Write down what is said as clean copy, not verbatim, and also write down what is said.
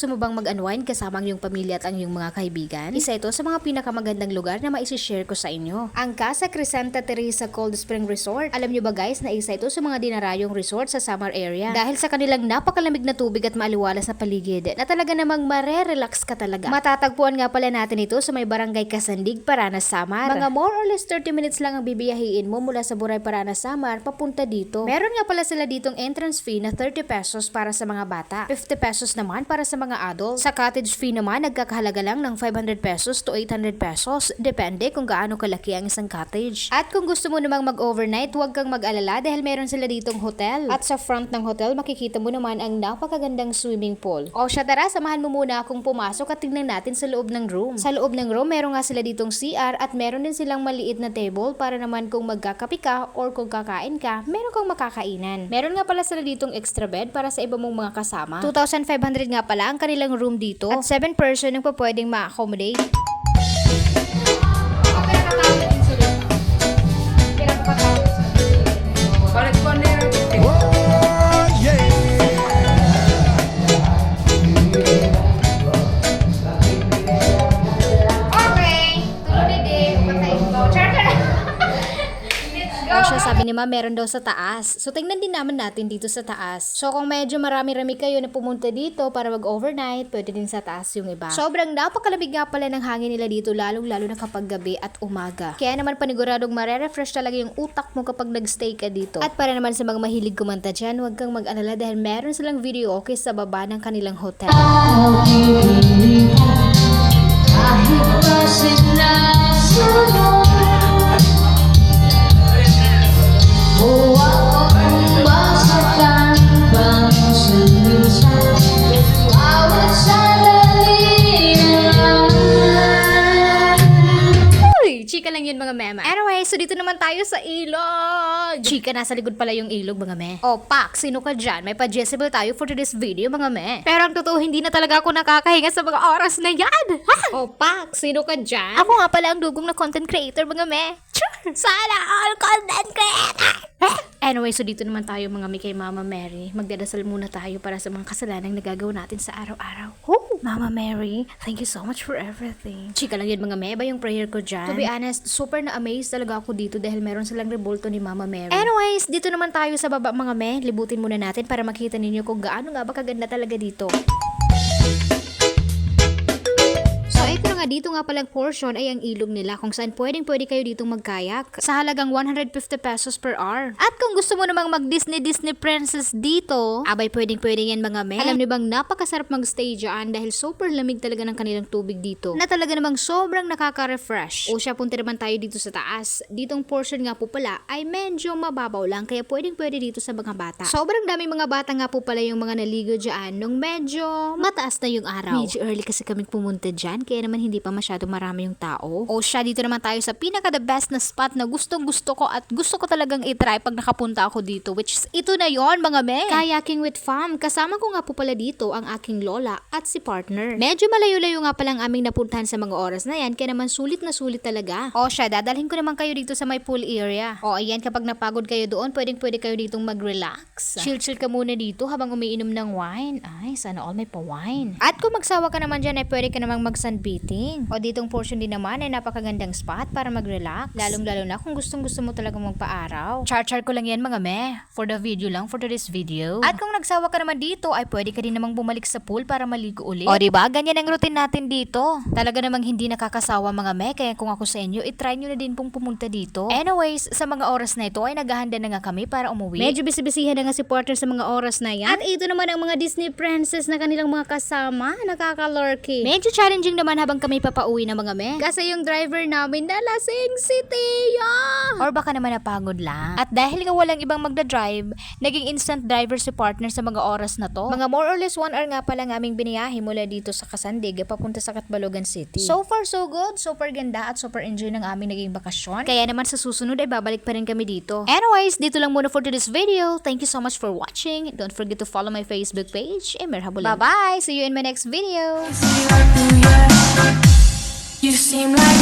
gusto mo bang mag-unwind kasama ang iyong pamilya at ang iyong mga kaibigan? Isa ito sa mga pinakamagandang lugar na maisishare ko sa inyo. Ang Casa Crisanta Teresa Cold Spring Resort. Alam nyo ba guys na isa ito sa mga dinarayong resort sa summer area. Dahil sa kanilang napakalamig na tubig at maaliwalas na paligid na talaga namang marerelax ka talaga. Matatagpuan nga pala natin ito sa may barangay Kasandig, Paranas, Samar. Mga more or less 30 minutes lang ang bibiyahiin mo mula sa Buray, Paranas, Samar papunta dito. Meron nga pala sila ditong entrance fee na 30 pesos para sa mga bata. 50 pesos naman para sa mga adult. Sa cottage fee naman, nagkakahalaga lang ng 500 pesos to 800 pesos. Depende kung gaano kalaki ang isang cottage. At kung gusto mo namang mag-overnight, huwag kang mag-alala dahil meron sila ditong hotel. At sa front ng hotel, makikita mo naman ang napakagandang swimming pool. O siya, tara, samahan mo muna akong pumasok at tignan natin sa loob ng room. Sa loob ng room, meron nga sila ditong CR at meron din silang maliit na table para naman kung magkakapi ka or kung kakain ka, meron kang makakainan. Meron nga pala sila ditong extra bed para sa iba mong mga kasama. 2,500 nga pala ang kanilang room dito at 7 person ang pwedeng ma-accommodate. Sabi ni Ma, meron daw sa taas. So, tingnan din naman natin dito sa taas. So, kung medyo marami-rami kayo na pumunta dito para mag-overnight, pwede din sa taas yung iba. Sobrang napakalamig nga pala ng hangin nila dito, lalong-lalo na kapag gabi at umaga. Kaya naman paniguradong marerefresh talaga yung utak mo kapag nag-stay ka dito. At para naman sa mga mahilig kumanta dyan, huwag kang mag-alala dahil meron silang video okay sa baba ng kanilang hotel. Chika lang yun mga mema. Anyway, so dito naman tayo sa ilog. Chika, nasa likod pala yung ilog mga me. O pak, sino ka dyan? May pa-Jezebel tayo for today's video mga me. Pero ang totoo, hindi na talaga ako nakakahinga sa mga oras na yan. O pak, sino ka dyan? Ako nga pala ang dugong na content creator mga me. Sana all content creator. Anyway, so dito naman tayo mga mi kay Mama Mary. Magdadasal muna tayo para sa mga kasalanang nagagawa natin sa araw-araw. Oh, Mama Mary, thank you so much for everything. Chika lang yun mga me, ba yung prayer ko dyan? To be honest, super na-amaze talaga ako dito dahil meron silang rebulto ni Mama Mary. Anyways, dito naman tayo sa baba mga me. Libutin muna natin para makita ninyo kung gaano nga ba kaganda talaga dito. Ito na nga, dito nga palang portion ay ang ilog nila kung saan pwede kayo ditong magkayak sa halagang 150 pesos per hour. At kung gusto mo namang mag-Disney princess dito, abay pwede yan mga me. Alam niyo bang napakasarap mag-stay dyan dahil super lamig talaga ng kanilang tubig dito na talaga namang sobrang nakaka-refresh. O siya, punta naman tayo dito sa taas. Ditong portion nga po pala ay medyo mababaw lang kaya pwede dito sa mga bata. Sobrang daming mga bata nga po pala yung mga naligo dyan nung medyo mataas na yung araw. Medyo early kasi kaming pumunta dyan kaya naman hindi pa masyado marami yung tao. O siya, dito naman tayo sa pinaka the best na spot na gustong gusto ko at gusto ko talagang i-try pag nakapunta ako dito, which is ito na yon mga me. Kayaking with fam. Kasama ko nga po pala dito ang aking lola at si partner. Medyo malayo-layo nga palang aming napuntahan sa mga oras na yan kaya naman sulit na sulit talaga. O siya, dadalhin ko naman kayo dito sa may pool area. O ayan, kapag napagod kayo doon, pwede kayo ditong mag-relax. Chill ka muna dito habang umiinom ng wine. Ay, sana all may pa-wine. At kung magsawa ka naman dyan, ay pwede ka namang mag-sunbeat. O ditong portion din naman ay napakagandang spot para mag-relax. Lalong-lalo na kung gustong-gusto mo talagang magpa-araw. Char-char ko lang yan mga me. For the video lang, for today's video. At kung nagsawa ka naman dito, ay pwede ka din namang bumalik sa pool para maligo ulit. O diba, ganyan ang routine natin dito. Talaga namang hindi nakakasawa mga me. Kaya kung ako sa inyo, itry nyo na din pong pumunta dito. Anyways, sa mga oras na ito ay naghahanda na nga kami para umuwi. Medyo bisibisihan na nga si partner sa mga oras na yan. At ito naman ang mga Disney princess na kanilang mga kasama. Nakaka-lurky. Medyo challenging naman habang kami papauwi na mga me. Kasi yung driver namin nalasing si Tia. Or baka naman napagod lang. At dahil nga walang ibang magdadrive, naging instant driver si partner sa mga oras na to. Mga more or less 1 hour nga pala ng aming biniyahe mula dito sa Kasandig papunta sa Catbalogan City. So far so good, super ganda at super enjoy ng aming naging bakasyon. Kaya naman sa susunod ay babalik pa rin kami dito. Anyways, dito lang muna for today's video. Thank you so much for watching. Don't forget to follow my Facebook page. Merhabulan. Bye-bye! See you in my next video! You seem like